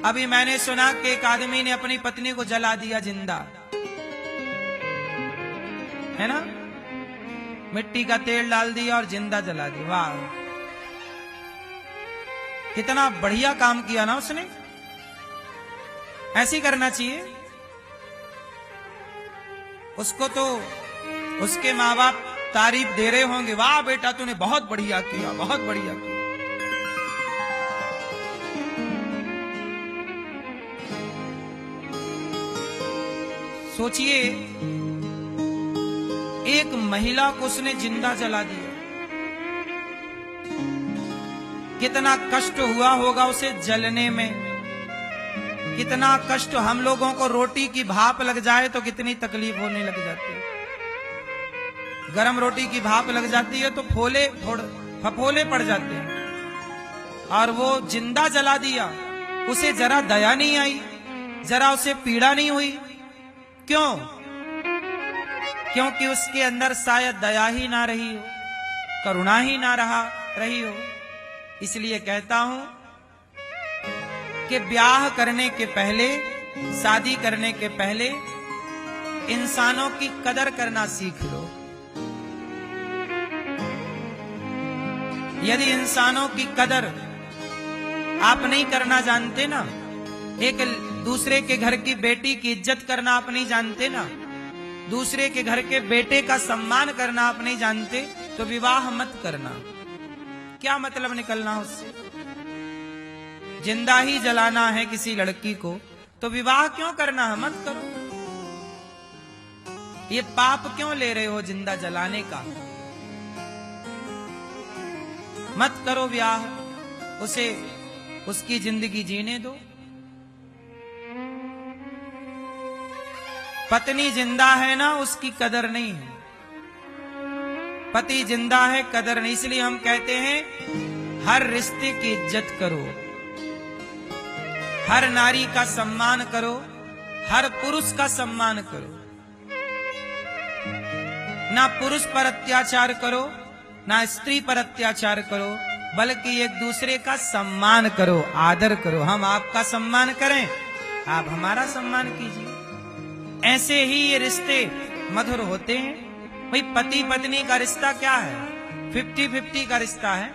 अभी मैंने सुना कि एक आदमी ने अपनी पत्नी को जला दिया जिंदा, है ना, मिट्टी का तेल डाल दिया और जिंदा जला दिया। वाह, कितना बढ़िया काम किया ना उसने। ऐसे ही करना चाहिए। उसको तो उसके माँ बाप तारीफ दे रहे होंगे, वाह बेटा तूने बहुत बढ़िया किया, बहुत बढ़िया किया। सोचिए, एक महिला को उसने जिंदा जला दिया, कितना कष्ट हुआ होगा उसे जलने में। कितना कष्ट, हम लोगों को रोटी की भाप लग जाए तो कितनी तकलीफ होने लग जाती है। गरम रोटी की भाप लग जाती है तो फफोले पड़ जाते हैं। और वो जिंदा जला दिया, उसे जरा दया नहीं आई, जरा उसे पीड़ा नहीं हुई। क्यों? क्योंकि उसके अंदर शायद दया ही ना रही हो, करुणा ही ना रही हो। इसलिए कहता हूं कि ब्याह करने के पहले, शादी करने के पहले इंसानों की कदर करना सीख लो। यदि इंसानों की कदर आप नहीं करना जानते ना, एक दूसरे के घर की बेटी की इज्जत करना आप नहीं जानते ना, दूसरे के घर के बेटे का सम्मान करना आप नहीं जानते, तो विवाह मत करना। क्या मतलब निकलना उससे? जिंदा ही जलाना है किसी लड़की को तो विवाह क्यों करना है? मत करो। ये पाप क्यों ले रहे हो जिंदा जलाने का? मत करो ब्याह, उसे उसकी जिंदगी जीने दो। पत्नी जिंदा है ना, उसकी कदर नहीं है। पति जिंदा है, कदर नहीं। इसलिए हम कहते हैं हर रिश्ते की इज्जत करो, हर नारी का सम्मान करो, हर पुरुष का सम्मान करो। ना पुरुष पर अत्याचार करो, ना स्त्री पर अत्याचार करो, बल्कि एक दूसरे का सम्मान करो, आदर करो। हम आपका सम्मान करें, आप हमारा सम्मान कीजिए। ऐसे ही ये रिश्ते मधुर होते हैं। भाई पति पत्नी का रिश्ता क्या है? 50-50 का रिश्ता है।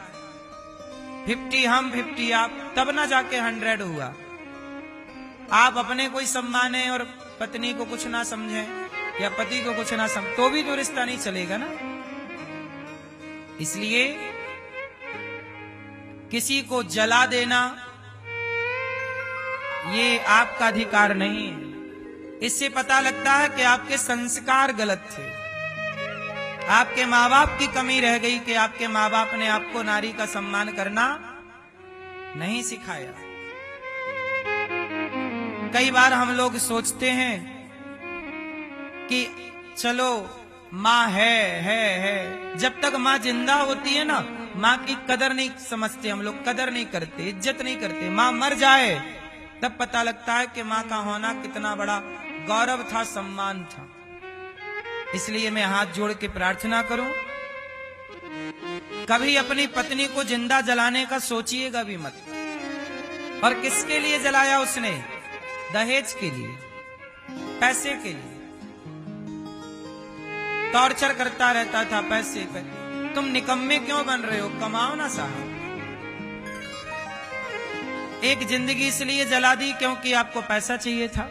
50 हम 50 आप, तब ना जाके 100 हुआ। आप अपने कोई सम्माने और पत्नी को कुछ ना समझें या पति को कुछ ना समझ, तो भी तो रिश्ता नहीं चलेगा ना। इसलिए किसी को जला देना ये आपका अधिकार नहीं है। इससे पता लगता है कि आपके संस्कार गलत थे, आपके माँ बाप की कमी रह गई कि आपके माँ बाप ने आपको नारी का सम्मान करना नहीं सिखाया। कई बार हम लोग सोचते हैं कि चलो माँ है, जब तक माँ जिंदा होती है ना, माँ की कदर नहीं समझते हम लोग, कदर नहीं करते, इज्जत नहीं करते। माँ मर जाए तब पता लगता है कि माँ का होना कितना बड़ा गौरव था, सम्मान था। इसलिए मैं हाथ जोड़ के प्रार्थना करूं, कभी अपनी पत्नी को जिंदा जलाने का सोचिएगा भी मत। और किसके लिए जलाया उसने? दहेज के लिए, पैसे के लिए। टॉर्चर करता रहता था पैसे पे। तुम निकम्मे क्यों बन रहे हो? कमाओ ना साहब। एक जिंदगी इसलिए जला दी क्योंकि आपको पैसा चाहिए था,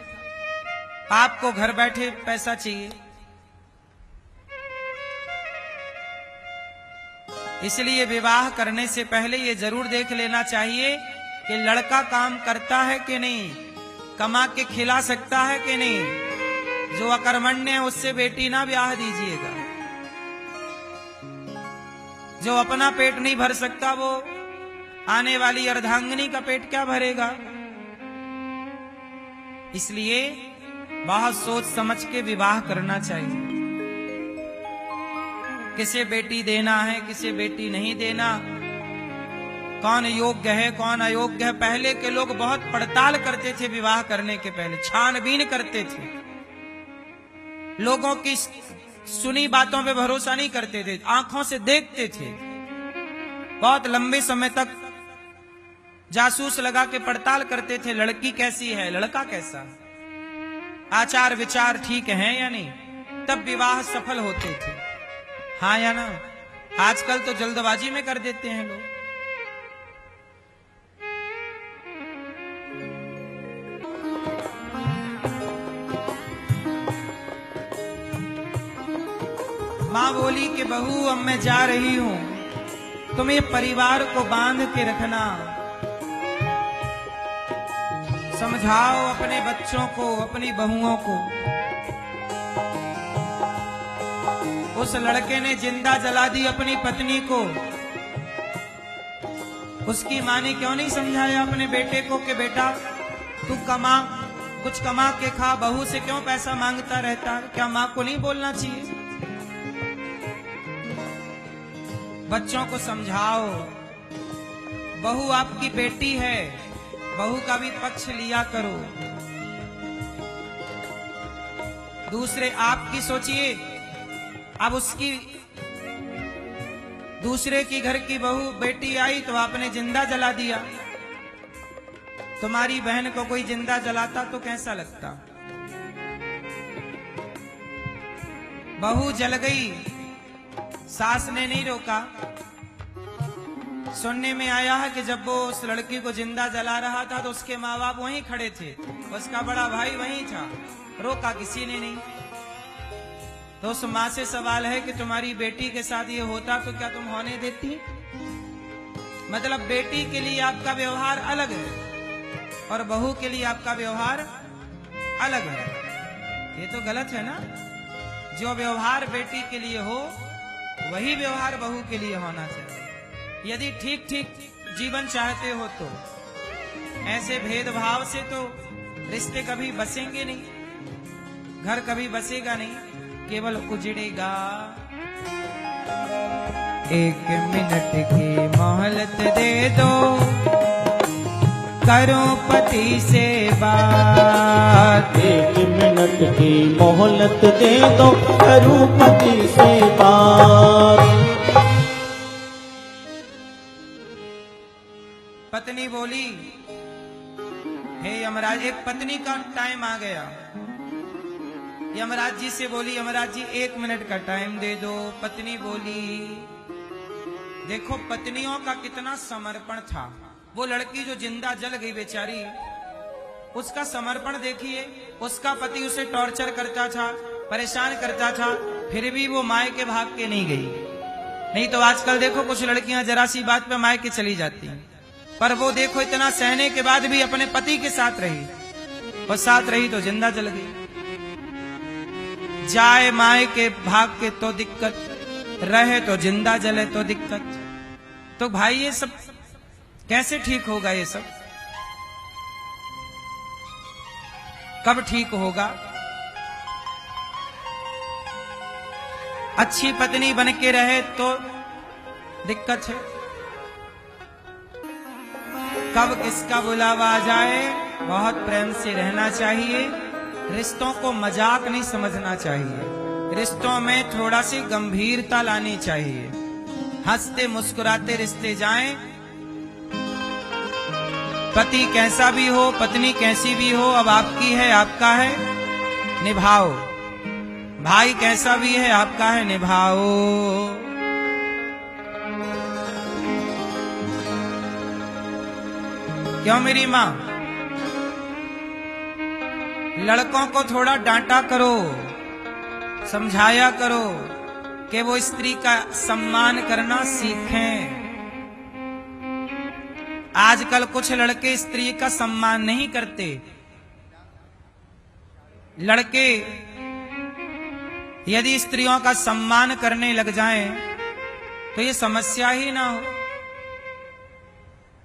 आपको घर बैठे पैसा चाहिए। इसलिए विवाह करने से पहले ये जरूर देख लेना चाहिए कि लड़का काम करता है कि नहीं, कमा के खिला सकता है कि नहीं। जो अकर्मण्य है उससे बेटी ना ब्याह दीजिएगा। जो अपना पेट नहीं भर सकता वो आने वाली अर्धांगिनी का पेट क्या भरेगा? इसलिए बहुत सोच समझ के विवाह करना चाहिए। किसे बेटी देना है, किसे बेटी नहीं देना, कौन योग्य है, कौन अयोग्य है। पहले के लोग बहुत पड़ताल करते थे विवाह करने के पहले, छानबीन करते थे। लोगों की सुनी बातों पे भरोसा नहीं करते थे, आंखों से देखते थे। बहुत लंबे समय तक जासूस लगा के पड़ताल करते थे, लड़की कैसी है, लड़का कैसा, आचार विचार ठीक है या नहीं, तब विवाह सफल होते थे। हाँ या ना? आजकल तो जल्दबाजी में कर देते हैं लोग। मां बोली कि बहू अब मैं जा रही हूं, तुम्हें परिवार को बांध के रखना, समझाओ अपने बच्चों को, अपनी बहुओं को। उस लड़के ने जिंदा जला दी अपनी पत्नी को। उसकी मां ने क्यों नहीं समझाया अपने बेटे को कि बेटा तू कमा, कुछ कमा के खा, बहू से क्यों पैसा मांगता रहता? क्या मां को नहीं बोलना चाहिए? बच्चों को समझाओ, बहू आपकी बेटी है, बहू का भी पक्ष लिया करो। दूसरे आपकी सोचिए, अब उसकी दूसरे की घर की बहू बेटी आई तो आपने जिंदा जला दिया। तुम्हारी बहन को कोई जिंदा जलाता तो कैसा लगता? बहू जल गई, सास ने नहीं रोका। सुनने में आया है कि जब वो उस लड़की को जिंदा जला रहा था तो उसके माँ बाप वहीं खड़े थे, उसका बड़ा भाई वहीं था, रोका किसी ने नहीं। तो उस माँ से सवाल है कि तुम्हारी बेटी के साथ ये होता तो क्या तुम होने देती? मतलब बेटी के लिए आपका व्यवहार अलग है और बहू के लिए आपका व्यवहार अलग है। ये तो गलत है ना? जो व्यवहार बेटी के लिए हो वही व्यवहार बहू के लिए होना चाहिए। यदि ठीक ठीक जीवन चाहते हो तो ऐसे भेदभाव से तो रिश्ते कभी बसेंगे नहीं, घर कभी बसेगा नहीं, केवल उजड़ेगा। एक मिनट की मोहलत दे दो, करो पति से बात। एक मिनट की मोहलत दे दो, करूं पति से बात। पत्नी बोली, हे यमराज, एक पत्नी का टाइम आ गया। यमराज जी से बोली, यमराज जी 1 मिनट का टाइम दे दो। पत्नी बोली, देखो पत्नियों का कितना समर्पण था। वो लड़की जो जिंदा जल गई बेचारी, उसका समर्पण देखिए। उसका पति उसे टॉर्चर करता था, परेशान करता था, फिर भी वो मायके भाग के नहीं गई। नहीं तो आजकल देखो कुछ लड़कियां जरा सी बात पे मायके चली जाती हैं, पर वो देखो इतना सहने के बाद भी अपने पति के साथ रही, और साथ रही तो जिंदा जल गई। जाए मायके भाग के तो दिक्कत, रहे तो जिंदा जले तो दिक्कत। तो भाई ये सब कैसे ठीक होगा? ये सब कब ठीक होगा? अच्छी पत्नी बन के रहे तो दिक्कत है, कब किसका बुलावा आ जाए। बहुत प्रेम से रहना चाहिए, रिश्तों को मजाक नहीं समझना चाहिए, रिश्तों में थोड़ा सी गंभीरता लानी चाहिए। हंसते मुस्कुराते रिश्ते जाएं। पति कैसा भी हो, पत्नी कैसी भी हो, अब आपकी है, आपका है, निभाओ। भाई कैसा भी है, आपका है, निभाओ। क्यों मेरी मां? लड़कों को थोड़ा डांटा करो, समझाया करो कि वो स्त्री का सम्मान करना सीखें। आजकल कुछ लड़के स्त्री का सम्मान नहीं करते। लड़के यदि स्त्रियों का सम्मान करने लग जाएं तो ये समस्या ही ना हो।